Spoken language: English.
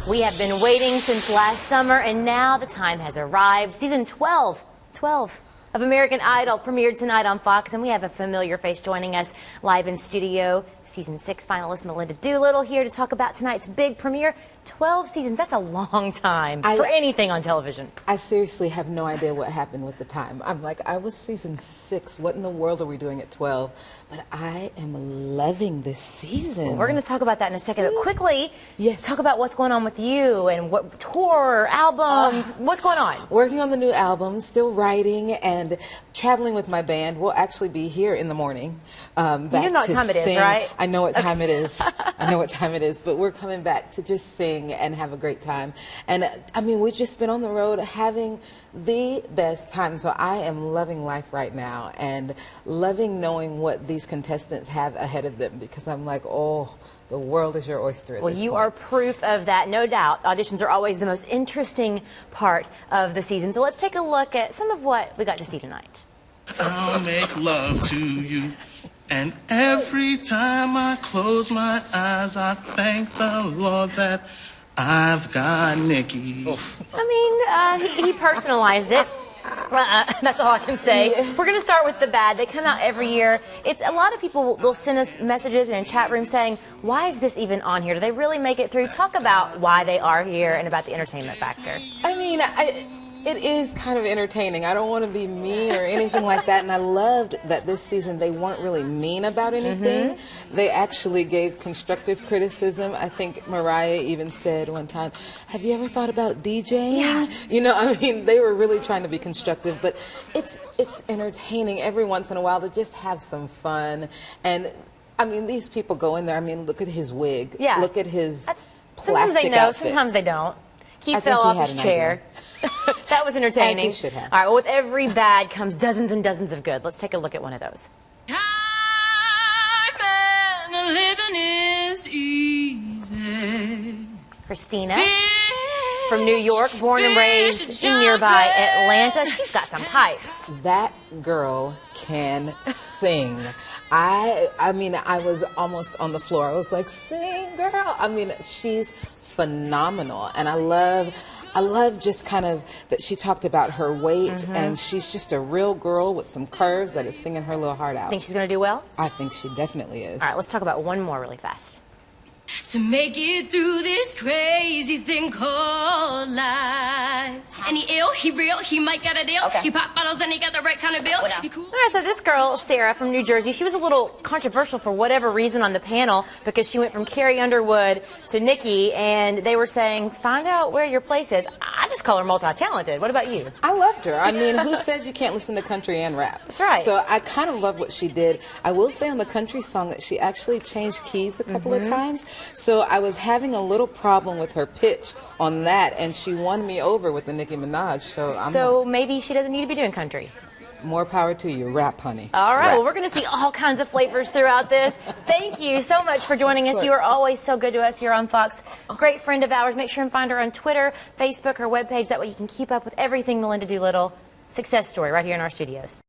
We have been waiting since last summer, and now the time has arrived. Season 12 of American Idol premiered tonight on Fox, and we have a familiar face joining us live in studio. Season 6 finalist Melinda Doolittle here to talk about tonight's big premiere. 12 seasons, that's a long time for anything on television. I seriously have no idea what happened with the time. I'm like, I was season 6. What in the world are we doing at 12? But I am loving this season. Well, we're going to talk about that in a second. But quickly, talk about what's going on with you and what tour, album, what's going on? Working on the new album, still writing and traveling with my band. We'll actually be here in the morning. You know what time it is, right? I know what time it is. I know what time it is, but we're coming back to just sing and have a great time. And I mean, we've just been on the road having the best time. So I am loving life right now and loving knowing what these contestants have ahead of them, because I'm like, oh, the world is your oyster at this point. Well, you are proof of that, no doubt. Auditions are always the most interesting part of the season. So let's take a look at some of what we got to see tonight. I'll make love to you. And every time I close my eyes, I thank the Lord that I've got Nikki. I mean, he personalized it. That's all I can say. We're going to start with the bad. They come out every year. It's a lot of people, they'll send us messages and in chat rooms saying, why is this even on here? Do they really make it through? Talk about why they are here and about the entertainment factor. I mean, it is kind of entertaining. I don't want to be mean or anything like that. And I loved that this season they weren't really mean about anything. They actually gave constructive criticism. I think Mariah even said one time, have you ever thought about DJing? Yeah. You know, I mean, they were really trying to be constructive, but it's entertaining every once in a while to just have some fun. And I mean, these people go in there. I mean, look at his wig. Yeah. Look at his plastic Sometimes they know, outfit. sometimes they don't. Keith fell off his chair. That was entertaining. As he should have. All right, well, with every bad comes dozens and dozens of good. Let's take a look at one of those. Time and living is easy. Christina from New York, born and raised in nearby Atlanta. She's got some pipes. That girl can sing. I mean, I was almost on the floor. I was like, sing, girl. I mean, she's phenomenal. And I love just kind of that she talked about her weight, and she's just a real girl with some curves that is singing her little heart out. Think she's going to do well? I think she definitely is. All right, let's talk about one more really fast. To make it through this crazy thing called life. And he ill, he real, he might got a deal. He pop bottles and he got the right kind of bill. He cool. All right, so this girl, Sarah from New Jersey, she was a little controversial for whatever reason on the panel because she went from Carrie Underwood to Nikki, and they were saying, find out where your place is. I just call her multi-talented. What about you? I loved her. I mean, who says you can't listen to country and rap? That's right. So I kind of love what she did. I will say on the country song that she actually changed keys a couple of times. So I was having a little problem with her pitch on that, and she won me over with the Nicki Minaj. So maybe she doesn't need to be doing country. More power to you. Rap, honey. All right. Rap. Well, we're going to see all kinds of flavors throughout this. Thank you so much for joining us. You are always so good to us here on Fox. Great friend of ours. Make sure and find her on Twitter, Facebook, her webpage. That way you can keep up with everything Melinda Doolittle. Success story right here in our studios.